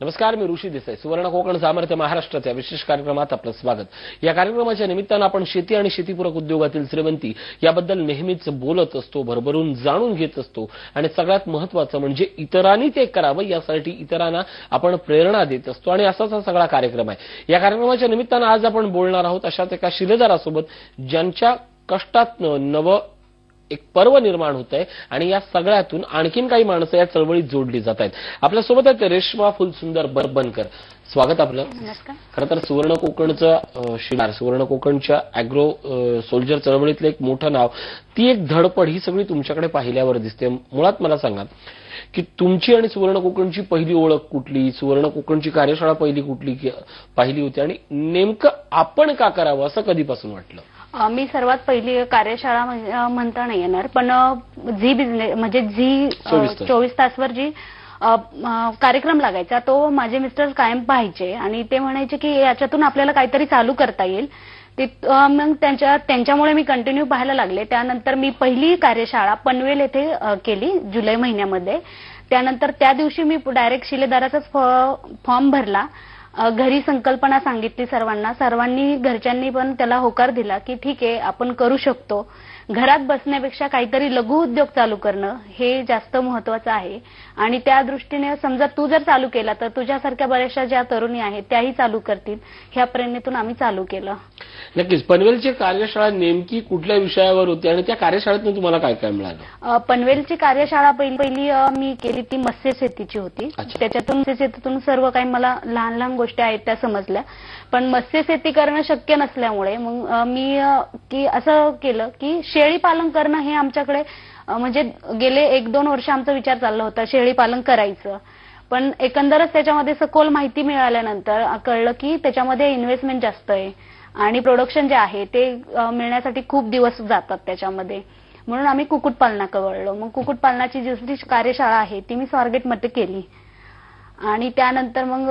नमस्कार, मी ऋषी देसाई. सुवर्ण कोकण सामर्थ्य महाराष्ट्राच्या विशेष कार्यक्रमात आपलं स्वागत. या कार्यक्रमाच्या निमित्तानं आपण शेती आणि शेतीपूरक उद्योगातील श्रीमंती याबद्दल नेहमीच बोलत असतो, भरभरून जाणून घेत असतो आणि सगळ्यात महत्त्वाचं म्हणजे इतरांनी ते करावं यासाठी इतरांना आपण प्रेरणा देत असतो आणि असाच हा सगळा कार्यक्रम आहे. या कार्यक्रमाच्या निमित्तानं आज आपण बोलणार आहोत अशाच एका शिलेदारासोबत ज्यांच्या कष्टातनं नवं एक पर्व निर्माण होत आहे आणि या सगळ्यातून आणखीन काही माणसं या चळवळीत जोडली जात आहेत. आपल्यासोबत आहेत रेश्मा फुलसुंदर बरबनकर. स्वागत आपलं. खरं तर सुवर्ण कोकणचं शिलार, सुवर्ण कोकणच्या अॅग्रो सोल्जर चळवळीतलं एक मोठं नाव, ती एक धडपड ही सगळी तुमच्याकडे पाहिल्यावर दिसते. मुळात मला सांगा की तुमची आणि सुवर्ण कोकणची पहिली ओळख कुठली, सुवर्ण कोकणची कार्यशाळा पहिली कुठली पाहिली होती आणि नेमकं आपण का करावं असं कधीपासून वाटलं? मी सर्वात पहिली कार्यशाळा म्हणता नाही येणार, पण झी बिझनेस म्हणजे झी 24 तासवर जी कार्यक्रम लागायचा तो माझे मिस्टर कायम पाहायचे आणि ते म्हणायचे की याच्यातून आपल्याला काहीतरी चालू करता येईल. मग त्यांच्यामुळे मी कंटिन्यू पाहायला लागले. त्यानंतर मी पहिली कार्यशाळा पनवेल येथे केली जुलै महिन्यामध्ये. त्यानंतर त्या दिवशी मी डायरेक्ट शिलेदाराचाच फॉर्म भरला. घरी संकल्पना सांगितली सर्वांनी घरच्यांनी पण त्याला होकार दिला की ठीक आहे आपण करू शकतो. घरात बसण्यापेक्षा काहीतरी लघु उद्योग चालू करणं हे जास्त महत्वाचं आहे आणि त्या दृष्टीने समजा तू जर चालू केला तर तुझ्यासारख्या बऱ्याचशा ज्या तरुणी आहेत त्याही चालू करतील, ह्या प्रेरणेतून आम्ही चालू केलं. नक्कीच. पनवेलची कार्यशाळा नेमकी कुठल्या विषयावर होती आणि त्या कार्यशाळेतून तुम्हाला काय काय मिळालं? पनवेलची कार्यशाळा पहिली मी केली ती मत्स्य शेतीची होती. त्याच्यातून सर्व काही मला लहान लहान गोष्टी आहेत त्या समजल्या, पण मत्स्य शेती करणं शक्य नसल्यामुळे मग मी असं केलं की शेळी पालन करणं हे आमच्याकडे म्हणजे गेले 1-2 वर्ष आमचा विचार चालला होता शेळी पालन करायचं. पण एकंदरच त्याच्यामध्ये सखोल माहिती मिळाल्यानंतर कळलं की त्याच्यामध्ये इन्व्हेस्टमेंट जास्त आहे आणि प्रोडक्शन जे आहे ते मिळण्यासाठी खूप दिवस जातात त्याच्यामध्ये. म्हणून आम्ही कुक्कुटपालनाकडे वळलो. मग कुक्कुटपालनाची जी कार्यशाळा आहे ती मी स्वारगेटमध्ये केली आणि त्यानंतर मग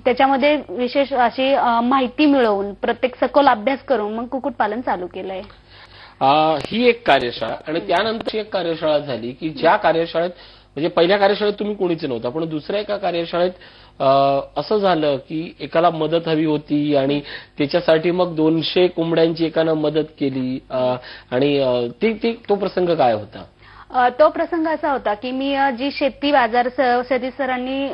त्याच्यामध्ये विशेष अशी माहिती मिळवून प्रत्येक सखोल अभ्यास करून मग कुक्कुटपालन चालू केलंय. ही एक कार्यशाळा आणि त्यानंतर एक कार्यशाळा झाली की ज्या कार्यशाळेत म्हणजे पहिल्या कार्यशाळेत तुम्ही कोणीच नव्हता, पण दुसऱ्या एका कार्यशाळेत असं झालं की एकाला मदत हवी होती आणि त्याच्यासाठी मग 200 कोंबड्यांची एकानं मदत केली आणि तो प्रसंग काय होता? तो प्रसंग असा होता की मी जी शेती बाजार सतीश सरांनी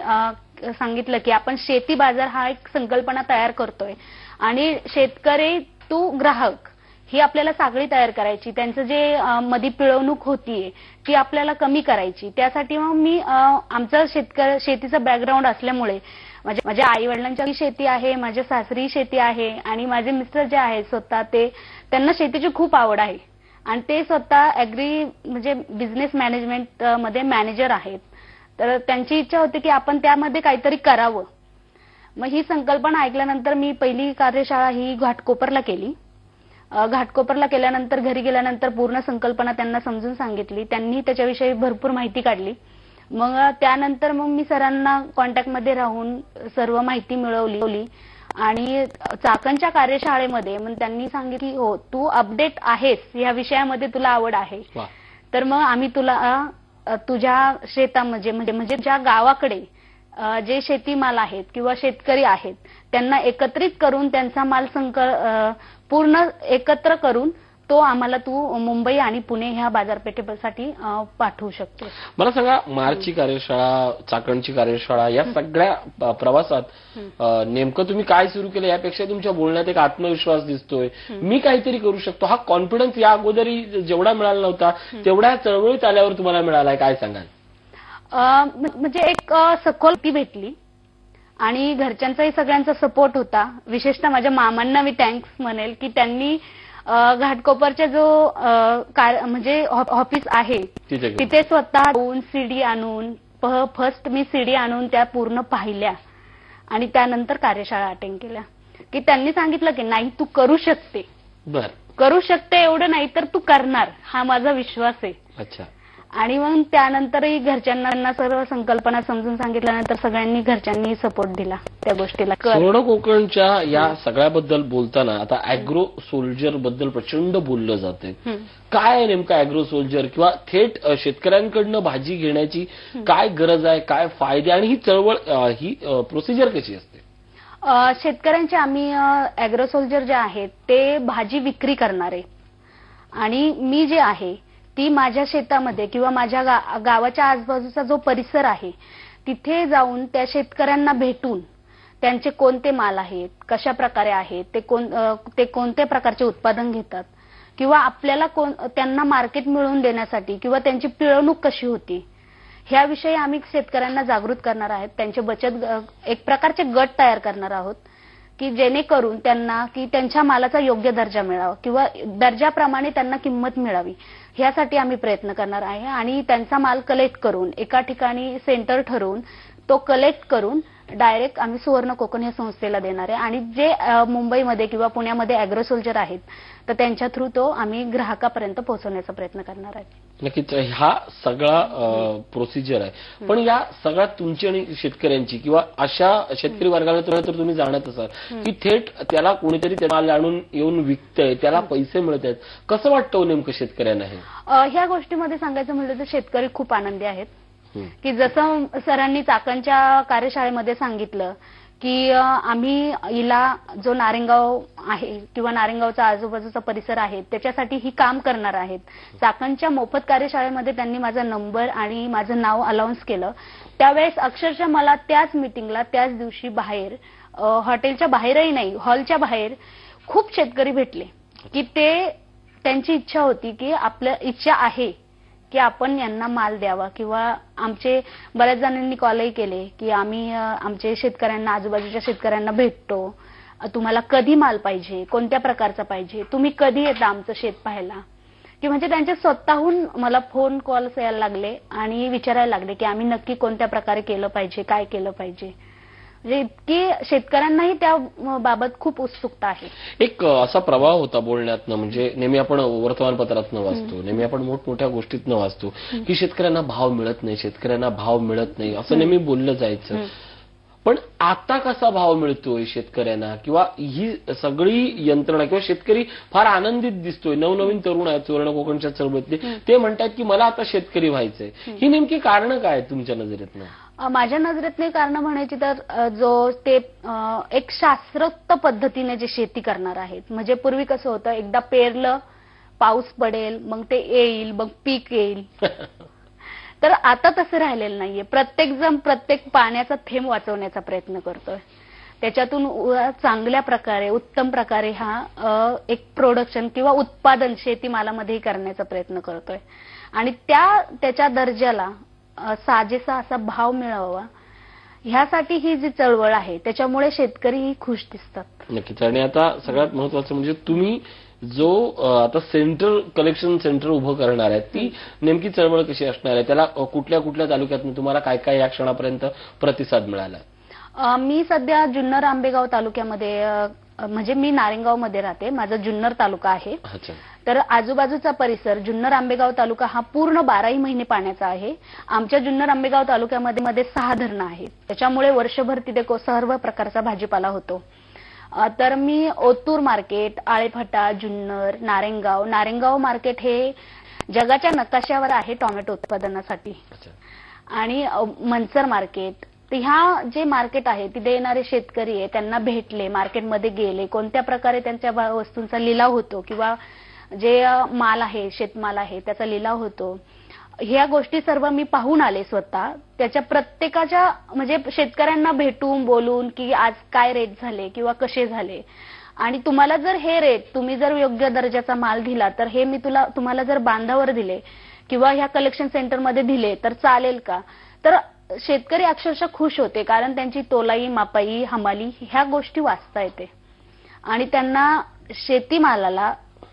सांगितलं की आपण शेती बाजार हा एक संकल्पना तयार करतोय आणि शेतकरी तू ग्राहक ही आपल्याला साखळी तयार करायची. त्यांचं जे मध्ये पिळवणूक होतीये ती आपल्याला कमी करायची. त्यासाठी मग मी आमचं शेतीचं बॅकग्राऊंड असल्यामुळे माझ्या आई वडिलांची शेती आहे, माझ्या सासरी शेती आहे आणि माझे मिस्टर जे आहेत स्वतः त्यांना शेतीची खूप आवड आहे आणि ते स्वतः ऍग्री म्हणजे बिझनेस मॅनेजमेंट मध्ये मॅनेजर आहेत. तर त्यांची इच्छा होती की आपण त्यामध्ये काहीतरी करावं. मग ही संकल्पना ऐकल्यानंतर मी पहिली कार्यशाळा ही घाटकोपरला केली. घाटकोपरला केल्यानंतर घरी गेल्यानंतर पूर्ण संकल्पना त्यांना समजून सांगितली. त्यांनी त्याच्याविषयी भरपूर माहिती काढली. मग त्यानंतर मग मी सरांना कॉन्टॅक्टमध्ये राहून सर्व माहिती मिळवली आणि चाकणच्या कार्यशाळेमध्ये मग त्यांनी सांगितली हो तू अपडेट आहेस या विषयामध्ये, तुला आवड आहे तर मग आम्ही तुला तुझ्या शेतामध्ये म्हणजे ज्या गावाकडे जे शेतीमाल आहेत किंवा शेतकरी आहेत त्यांना एकत्रित करून त्यांचा माल पूर्ण एकत्र करून तो आम्हाला तू मुंबई आणि पुणे ह्या बाजारपेठेसाठी पाठवू शकतो. मला सांगा, मार्चची कार्यशाळा, चाकणची कार्यशाळा या सगळ्या प्रवासात नेमकं तुम्ही काय सुरू केलं यापेक्षा तुमच्या बोलण्यात एक आत्मविश्वास दिसतोय, मी काहीतरी करू शकतो, हा कॉन्फिडन्स या अगोदरही जेवढा मिळाला नव्हता तेवढ्या चळवळीत आल्यावर तुम्हाला मिळालाय, काय सांगाल? म्हणजे एक सखोल ती भेटली आणि घरच्यांचाही सगळ्यांचा सपोर्ट होता. विशेषतः माझ्या मामांना मी थँक्स म्हणेल की त्यांनी घाटकोपरच्या जो म्हणजे ऑफिस आहे तिथे स्वतः सीडी आणून फर्स्ट मी सीडी आणून त्या पूर्ण पाहिल्या आणि त्यानंतर कार्यशाळा अटेंड केल्या की त्यांनी सांगितलं की नाही तू करू शकते. करू शकते एवढं नाही तर तू करणार, हा माझा विश्वास आहे. अच्छा. आणि मग त्यानंतरही घरच्यांना सर्व संकल्पना समजून सांगितल्यानंतर सगळ्यांनी घरच्यांनी सपोर्ट दिला त्या गोष्टीला. सुवर्ण कोकणच्या या सगळ्याबद्दल बोलताना आता अॅग्रो सोल्जर बद्दल प्रचंड बोललं जाते. काय आहे नेमकं अॅग्रो सोल्जर, किंवा थेट शेतकऱ्यांकडनं भाजी घेण्याची काय गरज आहे, काय फायदे, आणि ही चळवळ, ही प्रोसिजर कशी असते? शेतकऱ्यांचे आम्ही अॅग्रो सोल्जर जे आहेत ते भाजी विक्री करणारे, आणि मी जे आहे ती माझ्या शेतामध्ये किंवा माझ्या गावाच्या आजूबाजूचा जो परिसर आहे तिथे जाऊन त्या शेतकऱ्यांना भेटून त्यांचे कोणते माल आहेत, कशा प्रकारे आहेत, ते कोणत्या प्रकारचे उत्पादन घेतात, किंवा आपल्याला त्यांना मार्केट मिळवून देण्यासाठी किंवा त्यांची पिळवणूक कशी होती ह्याविषयी आम्ही शेतकऱ्यांना जागृत करणार आहोत. त्यांचे बचत एक प्रकारचे गट तयार करणार आहोत की जेणेकरून त्यांना की त्यांच्या मालाचा योग्य दर्जा मिळावा किंवा दर्जाप्रमाणे त्यांना किंमत मिळावी ह्यासाठी आम्ही प्रयत्न करणार आहे. आणि त्यांचा माल कलेक्ट करून एका ठिकाणी सेंटर ठरवून तो कलेक्ट करून डायरेक्ट आम्ही सुवर्ण कोकण या संस्थेला देणार आहे. आणि जे मुंबईमध्ये किंवा पुण्यामध्ये अॅग्रो सोल्जर आहेत तर त्यांच्या थ्रू तो आम्ही ग्राहकापर्यंत पोहोचवण्याचा प्रयत्न करणार आहे. नक्कीच हा सगळा प्रोसिजर आहे. पण या सगळ्यात तुमची आणि शेतकऱ्यांची किंवा अशा शेतकरी वर्गाला तर तुम्ही जाणत असाल की थेट त्याला कोणीतरी ते माल आणून येऊन विकतंय, त्याला पैसे मिळत आहेत, कसं वाटतं नेमकं शेतकऱ्यांना हे? ह्या गोष्टीमध्ये सांगायचं म्हटलं तर शेतकरी खूप आनंदी आहेत की जसं सरांनी चाकणच्या कार्यशाळेमध्ये सांगितलं की आम्ही हिला जो नारायणगाव आहे किंवा नारायणगावचा आजूबाजूचा परिसर आहे त्याच्यासाठी ही काम करणार आहेत. चाकणच्या मोफत कार्यशाळेमध्ये त्यांनी माझा नंबर आणि माझं नाव अलाउन्स केलं. त्यावेळेस अक्षरशः मला त्याच मीटिंगला त्याच दिवशी बाहेर, हॉटेलच्या बाहेरही नाही, हॉलच्या बाहेर खूप शेतकरी भेटले की त्यांची इच्छा होती की आपल्या इच्छा आहे की आपण यांना माल द्यावा, किंवा आमचे बऱ्याच जणांनी कॉलही केले की आम्ही आमचे शेतकऱ्यांना, आजूबाजूच्या शेतकऱ्यांना भेटतो, तुम्हाला कधी माल पाहिजे, कोणत्या प्रकारचा पाहिजे, तुम्ही कधी येता आमचं शेत पाहायला, की म्हणजे त्यांचे स्वतःहून मला फोन कॉल्स यायला लागले आणि विचारायला लागले की आम्ही नक्की कोणत्या प्रकारे केलं पाहिजे, काय केलं पाहिजे. म्हणजे इतकी शेतकऱ्यांनाही त्या बाबत खूप उत्सुकता आहे. एक असा प्रभाव होता बोलण्यातनं, म्हणजे नेहमी आपण वर्तमानपत्रातनं वाचतो, नेहमी आपण मोठमोठ्या गोष्टीतनं वाचतो की शेतकऱ्यांना भाव मिळत नाही, शेतकऱ्यांना भाव मिळत नाही असं नेहमी बोललं जायचं. पण आता कसा भाव मिळतोय शेतकऱ्यांना, किंवा ही सगळी यंत्रणा, किंवा शेतकरी फार आनंदित दिसतोय, नवनवीन तरुण आहेत सुवर्ण कोकणच्या चळवळीतले, ते म्हणतात की मला आता शेतकरी व्हायचंय. ही नेमकी कारणं काय आहेत तुमच्या नजरेतनं? माझ्या नजरेतले कारण म्हणायची तर जो ते एक शास्त्रोक्त पद्धतीने जे शेती करणार आहेत. म्हणजे पूर्वी कसं होतं, एकदा पेरलं, पाऊस पडेल, मग ते येईल, मग पीक येईल. तर आता तसं राहिलेलं नाहीये. प्रत्येक जण प्रत्येक पाण्याचा थेंब वाचवण्याचा प्रयत्न करतोय. त्याच्यातून चांगल्या प्रकारे, उत्तम प्रकारे हा एक प्रोडक्शन किंवा उत्पादन शेतीमालामध्ये करण्याचा प्रयत्न करतोय. आणि त्याच्या दर्जाला साजेसा असा भाव मिळावा ह्यासाठी ही जी चळवळ आहे त्याच्यामुळे शेतकरीही खुश दिसतात. नक्कीच. आणि आता सगळ्यात महत्वाचं म्हणजे तुम्ही जो आता कलेक्शन सेंटर उभं करणार आहे, ती नेमकी चळवळ कशी असणार आहे, त्याला कुठल्या कुठल्या तालुक्यातून तुम्हाला काय काय या क्षणापर्यंत प्रतिसाद मिळाला? मी सध्या जुन्नर आंबेगाव तालुक्यामध्ये, म्हणजे मी नारायणगावमध्ये राहते, माझा जुन्नर तालुका आहे. तर आजूबाजूचा परिसर जुन्नर आंबेगाव तालुका हा पूर्ण 12ही महिने पाण्याचा आहे. आमच्या जुन्नर आंबेगाव तालुक्यामध्ये 6 धरणं आहेत, त्याच्यामुळे वर्षभर तिथे सर्व प्रकारचा भाजीपाला होतो. तर मी ओतूर मार्केट, आळेफाटा, जुन्नर, नारायणगाव मार्केट हे जगाच्या नकाशावर आहे टोमॅटो उत्पादनासाठी. आणि मनसर मार्केट, तर ह्या जे मार्केट आहे तिथे येणारे शेतकरी आहे त्यांना भेटले, मार्केटमध्ये गेले, कोणत्या प्रकारे त्यांच्या वस्तूंचा लिलाव होतो किंवा जे माल आहे, शेतमाल आहे त्याचा लिलाव होतो, ह्या गोष्टी सर्व मी पाहून आले स्वतः. त्याच्या प्रत्येकाच्या म्हणजे शेतकऱ्यांना भेटून बोलून की आज काय रेट झाले किंवा कसे झाले, आणि तुम्हाला जर हे रेट, तुम्ही जर योग्य दर्जाचा माल दिला तर हे मी तुम्हाला जर बांधावर दिले किंवा ह्या कलेक्शन सेंटरमध्ये दिले तर चालेल का? तर शेतकरी अक्षरशः खुश होते, कारण त्यांची तोलाई, मापाई, हमाली ह्या गोष्टी वाचता येते. आणि त्यांना शेतीमालाला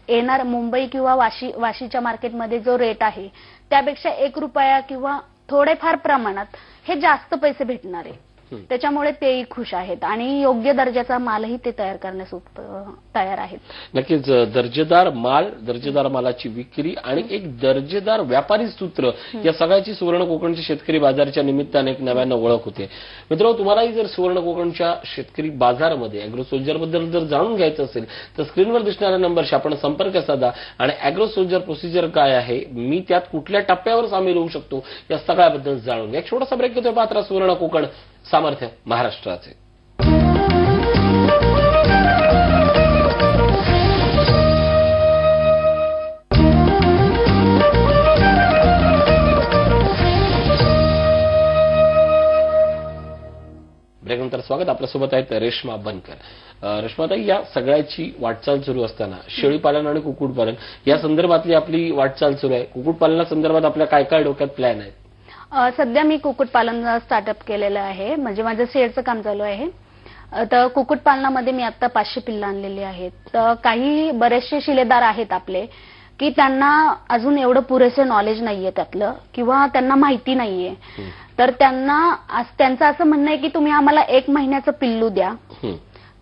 येणार मुंबई किंवा वाशीच्या मार्केटमध्ये जो रेट आहे त्यापेक्षा 1 रुपया किंवा थोडेफार प्रमाणात हे जास्त पैसे भेटणार आहे. त्याच्यामुळे तेही खुश आहेत आणि योग्य दर्जाचा मालही ते तयार करण्यास तयार आहेत. नक्कीच दर्जेदार माल, दर्जेदार मालाची विक्री आणि एक दर्जेदार व्यापारी सूत्र या सगळ्याची सुवर्ण कोकणच्या शेतकरी बाजारच्या निमित्ताने एक नव्यानं ओळख होते. मित्रांनो, तुम्हालाही जर सुवर्ण कोकणच्या शेतकरी बाजारामध्ये अॅग्रो सोल्जर बद्दल जर जाणून घ्यायचं असेल तर स्क्रीनवर दिसणाऱ्या नंबरशी आपण संपर्क साधा आणि अॅग्रो सोल्जर प्रोसिजर काय आहे, मी त्यात कुठल्या टप्प्यावर सामील होऊ शकतो, या सगळ्याबद्दल जाणून घ्या. एक छोटासा ब्रेक घेतोय. पात्रा सुवर्ण कोकण, सामर्थ्य महाराष्ट्राचे. ब्रेकनंतर स्वागत. आपल्यासोबत आहेत रेश्मा बनकर. रेश्माताई, या सगळ्याची वाटचाल सुरू असताना शेळीपालन आणि कुक्कुटपालन या संदर्भातली आपली वाटचाल सुरू आहे. कुक्कुटपालनासंदर्भात आपल्या काय काय डोक्यात प्लॅन आहेत? सध्या मी कुक्कुटपालन स्टार्टअप केलेलं आहे, म्हणजे माझं शेडचं काम चालू आहे. तर कुक्कुटपालनामध्ये मी आता 500 पिल्लं आणलेली आहेत. तर काही बरेचसे शिलेदार आहेत आपले की त्यांना अजून एवढं पुरेसे नॉलेज नाहीये त्यातलं, किंवा त्यांना माहिती नाहीये. तर त्यांचं असं म्हणणं आहे की तुम्ही आम्हाला 1 महिन्याचं पिल्लू द्या,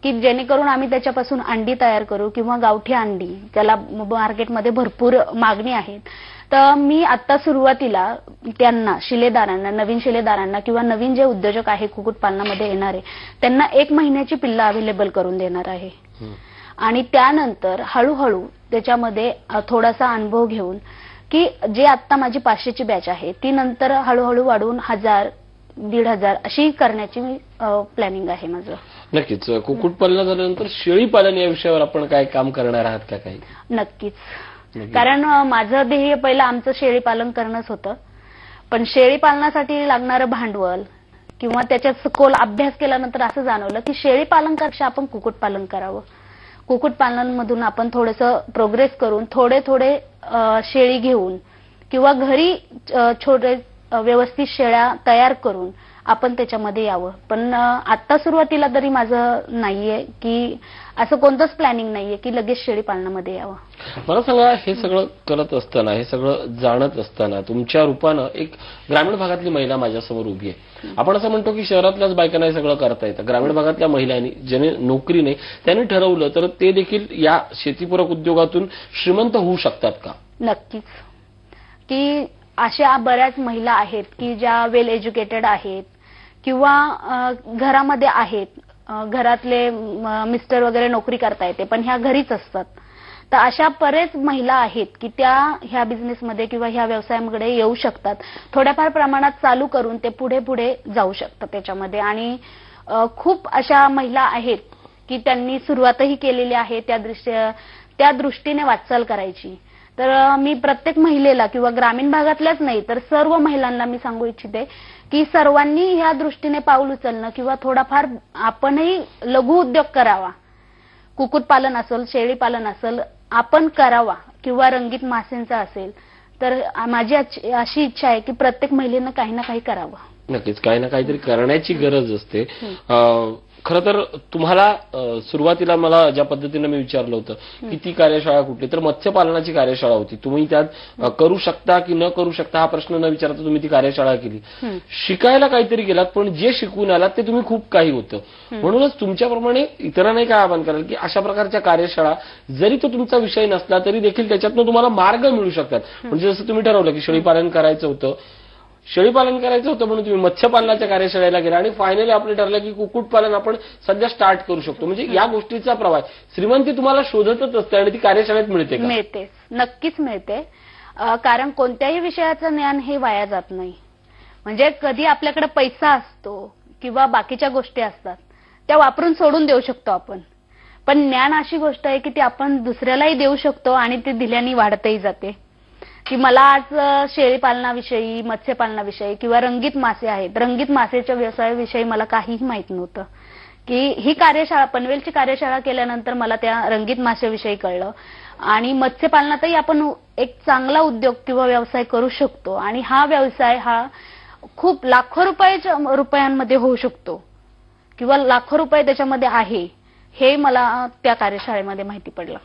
की जेणेकरून आम्ही त्याच्यापासून अंडी तयार करू, किंवा गावठी अंडी, त्याला मार्केटमध्ये भरपूर मागणी आहे. तर मी आता सुरुवातीला त्यांना शिलेदारांना, नवीन शिलेदारांना किंवा नवीन जे उद्योजक आहे कुक्कुटपालनामध्ये येणारे, त्यांना 1 महिन्याची पिल्लं अवेलेबल करून देणार आहे. आणि त्यानंतर हळूहळू त्याच्यामध्ये थोडासा अनुभव घेऊन की जे आता माझी 500ची बॅच आहे ती नंतर हळूहळू वाढवून 1000, 1500 अशी करण्याची प्लॅनिंग आहे माझं. नक्कीच. कुक्कुटपालन झाल्यानंतर शेळीपालन या विषयावर आपण काय काम करणार आहात का काही? नक्कीच. कारण माझं ध्येय पहिलं आमचं शेळीपालन करणंच होतं, पण शेळीपालनासाठी लागणारं भांडवल किंवा त्याच्यात सखोल अभ्यास केल्यानंतर असं जाणवलं की शेळीपालनापेक्षा आपण कुक्कुटपालन करावं. कुक्कुटपालनामधून आपण थोडंसं प्रोग्रेस करून थोडे थोडे शेळी घेऊन किंवा घरी छोटे व्यवस्थित शेळ्या तयार करून आपण त्याच्यामध्ये यावं. पण आता सुरुवातीला तरी माझं नाहीये की असं कोणतंच प्लॅनिंग नाहीये की लगेच शेळी पालनामध्ये यावं. मला सांगा, हे सगळं करत असताना, हे सगळं जाणत असताना तुमच्या रूपानं एक ग्रामीण भागातली महिला माझ्यासमोर उभी आहे. आपण असं म्हणतो की शहरातल्याच बायकांना हे सगळं करता येतं. ग्रामीण भागातल्या महिलांनी, ज्याने नोकरी नाही त्यांनी ठरवलं तर ते देखील या शेतीपूरक उद्योगातून श्रीमंत होऊ शकतात का? नक्कीच. की अशा बऱ्याच महिला आहेत की ज्या वेल एज्युकेटेड आहेत किंवा घरामध्ये आहेत, घरातले मिस्टर वगैरे नोकरी करता येते पण ह्या घरीच असतात. तर अशा बरेच महिला आहेत की त्या ह्या बिझनेसमध्ये किंवा ह्या व्यवसायामध्ये येऊ शकतात. थोड्याफार प्रमाणात चालू करून ते पुढे पुढे जाऊ शकतात त्याच्यामध्ये. आणि खूप अशा महिला आहेत की त्यांनी सुरुवातही केलेली आहे त्या दृष्टीने वाटचाल करायची. तर मी प्रत्येक महिलेला किंवा ग्रामीण भागातल्याच नाही तर सर्व महिलांना मी सांगू इच्छिते की सर्वांनी ह्या दृष्टीने पाऊल उचलणं किंवा थोडाफार आपणही लघु उद्योग करावा. कुक्कुटपालन असेल, शेळीपालन असेल, आपण करावा, किंवा रंगीत मासेंचा असेल तर माझी अशी इच्छा आहे की प्रत्येक महिलेनं काही ना काही करावं. नक्कीच, काही ना काहीतरी करण्याची गरज असते. खरं तर तुम्हाला सुरुवातीला मला ज्या पद्धतीने मी विचारलं होतं की ती कार्यशाळा कुठली, तर मत्स्यपालनाची कार्यशाळा होती. तुम्ही त्यात करू शकता की न करू शकता हा प्रश्न न विचारता तुम्ही ती कार्यशाळा केली. शिकायला काहीतरी गेलात, पण जे शिकून आलात ते तुम्ही खूप काही होतं. म्हणूनच तुमच्याप्रमाणे इतरांनाही काय आवाहन कराल की अशा प्रकारच्या कार्यशाळा, जरी तो तुमचा विषय नसला तरी देखील त्याच्यातनं तुम्हाला मार्ग मिळू शकतात. म्हणजे जसं तुम्ही ठरवलं की शेळीपालन करायचं होतं म्हणून तुम्ही मत्स्यपालनाच्या कार्यशाळेला गेला आणि फायनली आपलं ठरलं की कुक्कुटपालन आपण सध्या स्टार्ट करू शकतो. म्हणजे या गोष्टीचा प्रवाह, श्रीमंती तुम्हाला शोधतच असते आणि ती कार्यशाळेत मिळते का? मिळते, नक्कीच मिळते. कारण कोणत्याही विषयाचं ज्ञान हे वाया जात नाही. म्हणजे कधी आपल्याकडे पैसा असतो किंवा बाकीच्या गोष्टी असतात त्या वापरून सोडून देऊ शकतो आपण, पण ज्ञान अशी गोष्ट आहे की ती आपण दुसऱ्यालाही देऊ शकतो आणि ते दिल्याने वाढतही जाते. की मला आज शेळीपालनाविषयी, मत्स्यपालनाविषयी किंवा रंगीत मासे आहेत, रंगीत मासेच्या व्यवसायाविषयी मला काहीही माहित नव्हतं. की ही कार्यशाळा, पनवेलची कार्यशाळा केल्यानंतर मला त्या रंगीत माशाविषयी कळलं. आणि मत्स्यपालनातही आपण एक चांगला उद्योग किंवा व्यवसाय करू शकतो आणि हा व्यवसाय हा खूप लाखो रुपयांमध्ये होऊ शकतो किंवा लाखो रुपये त्याच्यामध्ये आहे, हे मला त्या कार्यशाळेमध्ये माहिती पडलं.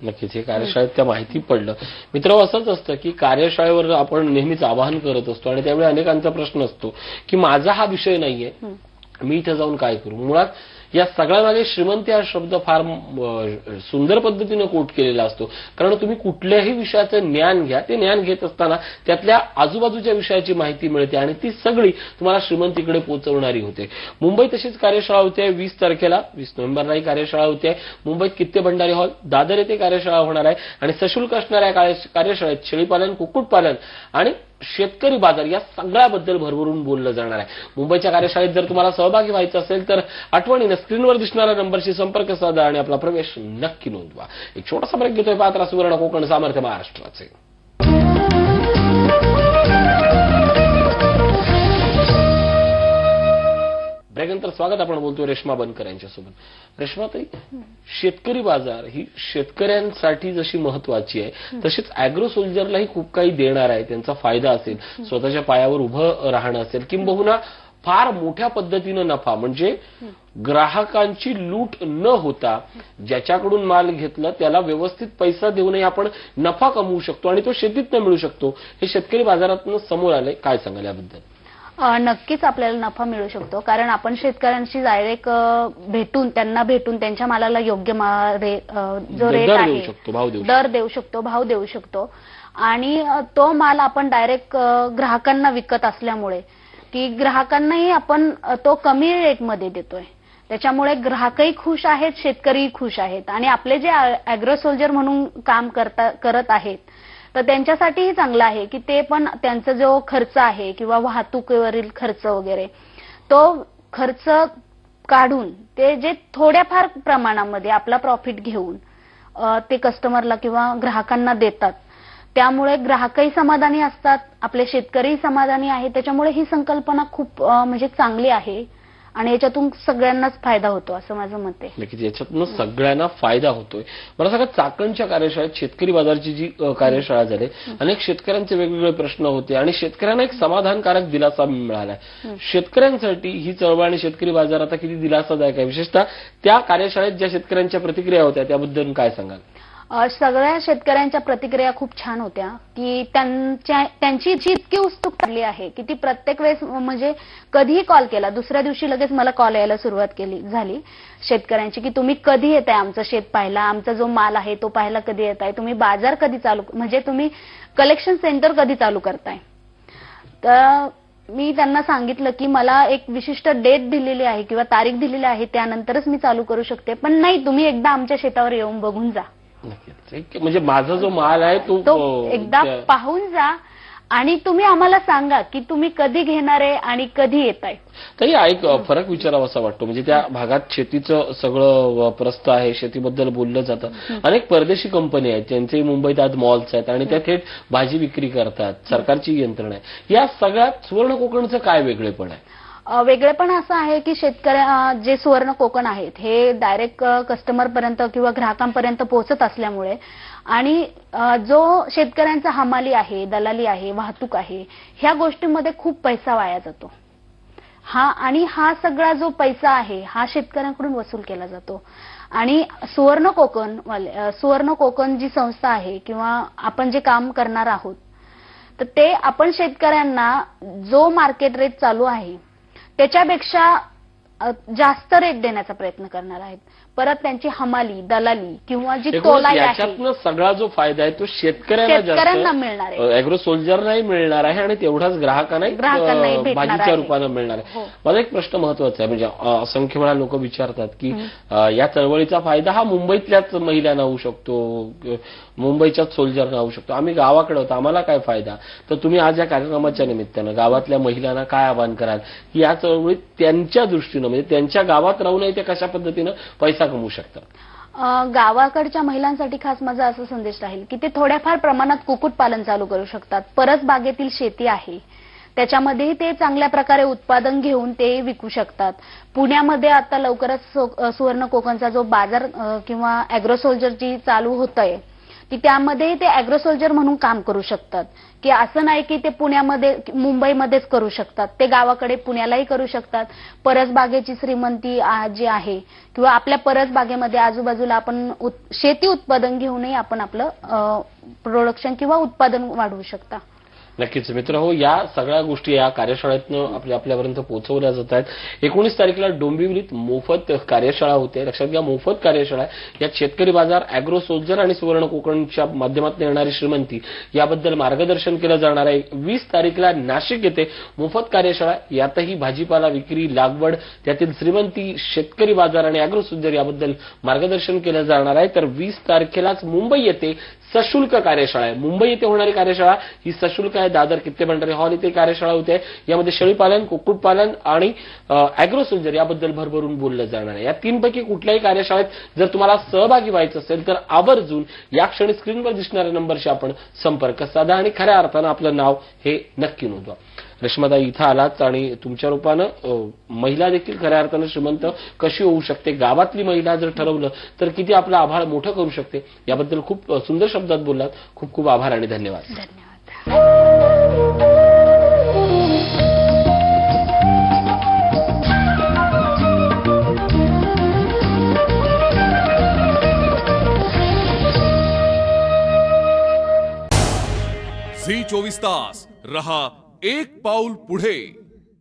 नक्कीच, हे कार्यशाळेत त्या माहिती पडलं. मित्र, असंच असतं की कार्यशाळेवर आपण नेहमीच आवाहन करत असतो आणि त्यावेळी अनेकांचा प्रश्न असतो की माझा हा विषय नाहीये, मी इथे जाऊन काय करू. मुळात या सगळ्यामागे श्रीमंती हा शब्द फार सुंदर पद्धतीने कोट केलेला असतो. कारण तुम्ही कुठल्याही विषयाचं ज्ञान घ्या, ते ज्ञान घेत असताना त्यातल्या आजूबाजूच्या विषयाची माहिती मिळते आणि ती सगळी तुम्हाला श्रीमंतीकडे पोहोचवणारी होते. मुंबईत तशीच कार्यशाळा होते 20 तारखेला, 20 नोव्हेंबरला ही कार्यशाळा होते. मुंबईत कित्ते भंडारी हॉल, दादर येथे कार्यशाळा होणार आहे आणि सशुल्क असणाऱ्या कार्यशाळेत शेळीपालन, कुक्कुटपालन आणि शेतकरी बाजार या सगळ्याबद्दल भरभरून बोललं जाणार आहे. मुंबईच्या कार्यशाळेत जर तुम्हाला सहभागी व्हायचं असेल तर आठवणीनं स्क्रीनवर दिसणाऱ्या नंबरशी संपर्क साधा आणि आपला प्रवेश नक्की नोंदवा. एक छोटासा ब्रेक घेतोय. पाहत राहा सुवर्ण कोकण, सामर्थ्य महाराष्ट्राचे. ब्रेकनंतर स्वागत. आपण बोलतोय रेश्मा बनकर यांच्यासोबत. रेश्माताई, शेतकरी बाजार ही शेतकऱ्यांसाठी जशी महत्वाची आहे तशीच अॅग्रो सोल्जरलाही खूप काही देणार आहे. त्यांचा फायदा असेल, स्वतःच्या पायावर उभं राहणं असेल, किंबहुना फार मोठ्या पद्धतीनं नफा, म्हणजे ग्राहकांची लूट न होता ज्याच्याकडून माल घेतला त्याला व्यवस्थित पैसा देऊनही आपण नफा कमवू शकतो आणि तो शेतीतनं मिळू शकतो. हे शेतकरी बाजारातनं समोर आलंय. काय सांगाल याबद्दल? नक्कीच आपल्याला नफा मिळू शकतो, कारण आपण शेतकऱ्यांशी डायरेक्ट त्यांना भेटून त्यांच्या मालाला योग्य जो रेट आहे, दर देऊ शकतो, भाव देऊ शकतो आणि तो माल आपण डायरेक्ट ग्राहकांना विकत असल्यामुळे की ग्राहकांनाही आपण तो कमी रेटमध्ये देतोय. त्याच्यामुळे ग्राहकही खुश आहेत, शेतकरीही खुश आहेत आणि आपले जे अॅग्रो सोल्जर म्हणून काम करत आहेत तर त्यांच्यासाठीही चांगलं आहे की ते पण त्यांचा जो खर्च आहे किंवा वाहतुकीवरील खर्च वगैरे तो खर्च काढून ते जे थोड्याफार प्रमाणामध्ये आपला प्रॉफिट घेऊन ते कस्टमरला किंवा ग्राहकांना देतात. त्यामुळे ग्राहकही समाधानी असतात, आपले शेतकरीही समाधानी आहेत. त्याच्यामुळे ही संकल्पना खूप म्हणजे चांगली आहे आणि याच्यातून सगळ्यांनाच फायदा होतो असं माझं मत आहे. नक्कीच याच्यातून सगळ्यांना फायदा होतोय. मला सांगा, चाकणच्या कार्यशाळेत शेतकरी बाजारची जी कार्यशाळा झाली, अनेक शेतकऱ्यांचे वेगवेगळे प्रश्न होते आणि शेतकऱ्यांना एक समाधानकारक दिलासा मिळालाय. शेतकऱ्यांसाठी ही चळवळ आणि शेतकरी बाजार आता किती दिलासादायक आहे, विशेषतः त्या कार्यशाळेत ज्या शेतकऱ्यांच्या प्रतिक्रिया होत्या त्याबद्दल काय सांगाल? सगळ्या शेतकऱ्यांच्या प्रतिक्रिया खूप छान होत्या की त्यांची जी इतकी उत्सुकता आहे की ती प्रत्येक वेळेस म्हणजे कधीही कॉल केला, दुसऱ्या दिवशी लगेच मला कॉल यायला सुरुवात झाली शेतकऱ्यांची की तुम्ही कधी येताय आमचं शेत पाहायला, आमचा जो माल आहे तो पाहायला कधी येताय, तुम्ही बाजार कधी चालू, म्हणजे तुम्ही कलेक्शन सेंटर कधी चालू करताय. तर मी त्यांना सांगितलं की मला एक विशिष्ट डेट दिलेली आहे किंवा तारीख दिलेली आहे, त्यानंतरच मी चालू करू शकते, पण नाही, तुम्ही एकदा आमच्या शेतावर येऊन बघून जा. म्हणजे माझा जो माल आहे तो एकदा पाहून जा आणि तुम्ही आम्हाला सांगा की तुम्ही कधी घेणार आहे आणि कधी येताय. तरी एक फरक विचारावा असा वाटतो, म्हणजे त्या भागात शेतीचं सगळं प्रस्त आहे, शेतीबद्दल बोललं जातं. अनेक परदेशी कंपनी आहेत ज्यांचे मुंबईत आज मॉल्स आहेत आणि त्या थेट भाजी विक्री करतात, सरकारची यंत्रणा आहे. या सगळ्यात सुवर्ण कोकणचं काय वेगळेपण आहे? वेगळेपण असं आहे की जे सुवर्ण कोकण आहेत हे डायरेक्ट कस्टमरपर्यंत किंवा ग्राहकांपर्यंत पोहोचत असल्यामुळे आणि जो शेतकऱ्यांचा हमाली आहे, दलाली आहे, वाहतूक आहे, ह्या गोष्टींमध्ये खूप पैसा वाया जातो. हा सगळा जो पैसा आहे हा शेतकऱ्यांकडून वसूल केला जातो आणि सुवर्ण कोकण जी संस्था आहे किंवा आपण जे काम करणार आहोत तर ते आपण शेतकऱ्यांना जो मार्केट रेट चालू आहे त्याच्यापेक्षा जास्त रेट देण्याचा प्रयत्न करणार आहेत. परत त्यांची हमाली, दलाली किंवा जी तोलाई आहे याच्यातनं सगळा जो फायदा आहे तो शेतकऱ्यांना मिळणार आहे, अॅग्रो सोल्जरलाही मिळणार आहे आणि तेवढाच ग्राहकांनाही भाजीच्या रूपानं मिळणार आहे. मला एक प्रश्न महत्वाचा आहे, म्हणजे असंख्य वेळा लोक विचारतात की या चळवळीचा फायदा हा मुंबईतल्याच महिलांना होऊ शकतो, मुंबईच्याच सोल्जरना होऊ शकतो, आम्ही गावाकडे होतो, आम्हाला काय फायदा? तर तुम्ही आज या कार्यक्रमाच्या निमित्तानं गावातल्या महिलांना काय आवाहन कराल की या चळवळीत त्यांच्या दृष्टीनं, म्हणजे त्यांच्या गावात राहूनही ते कशा पद्धतीनं पैसा कमवू शकतात? गावाकडच्या महिलांसाठी खास माझा असा संदेश राहील की ते थोड्याफार प्रमाणात कुक्कुटपालन चालू करू शकतात. परस बागेतील शेती आहे त्याच्यामध्येही ते चांगल्या प्रकारे उत्पादन घेऊन ते विकू शकतात. पुण्यामध्ये आता लवकरच सुवर्ण कोकणचा जो बाजार किंवा अॅग्रो सोल्जर जी चालू होत आहे की त्यामध्ये ते अॅग्रो सोल्जर म्हणून काम करू शकतात. की असं नाही की ते पुण्यामध्ये मुंबईमध्येच करू शकतात, ते गावाकडे पुण्यालाही करू शकतात. परसबागेची श्रीमंती जी आहे किंवा आपल्या परसबागेमध्ये आजूबाजूला आपण शेती उत्पादन घेऊनही आपण आपलं प्रोडक्शन किंवा उत्पादन वाढवू शकता. नक्कीच मित्र हो, या सगळ्या गोष्टी या कार्यशाळेतनं आपल्यापर्यंत पोहोचवल्या जात आहेत. 19 तारखेला डोंबिवलीत मोफत कार्यशाळा होते. लक्षात घ्या, मोफत कार्यशाळा यात शेतकरी बाजार, अॅग्रो सोल्जर आणि सुवर्ण कोकणच्या माध्यमातून येणारी श्रीमंती याबद्दल मार्गदर्शन केलं जाणार आहे. 20 तारखेला नाशिक येथे मोफत कार्यशाळा, यातही भाजीपाला विक्री, लागवड, त्यातील श्रीमंती, शेतकरी बाजार आणि अॅग्रो सोल्जर याबद्दल मार्गदर्शन केलं जाणार आहे. तर 20 तारखेलाच मुंबई येथे सशुल्क कार्यशाळा आहे. मुंबई येथे होणारी कार्यशाळा ही सशुल्क आहे. दादर कित्ते भंडारी हॉल इथे कार्यशाळा होते. यामध्ये शेळीपालन, कुक्कुटपालन आणि अॅग्रो सोल्जर याबद्दल भरभरून बोललं जाणार आहे. या तीनपैकी कुठल्याही कार्यशाळेत जर तुम्हाला सहभागी व्हायचं असेल तर आवर्जून या क्षणी स्क्रीनवर दिसणाऱ्या नंबरशी आपण संपर्क साधा आणि खऱ्या अर्थानं आपलं नाव हे नक्की नोंदवा. रेश्माताई इथं आलात आणि तुमच्या रूपानं महिला देखील खऱ्या अर्थानं श्रीमंत कशी होऊ शकते, गावातली महिला जर ठरवलं तर किती आपलं आभाळ मोठं करू शकते, याबद्दल खूप सुंदर शब्दात बोललात. खूप खूप आभार आणि धन्यवाद. झी 24 तास रहा एक पाऊल पुढे.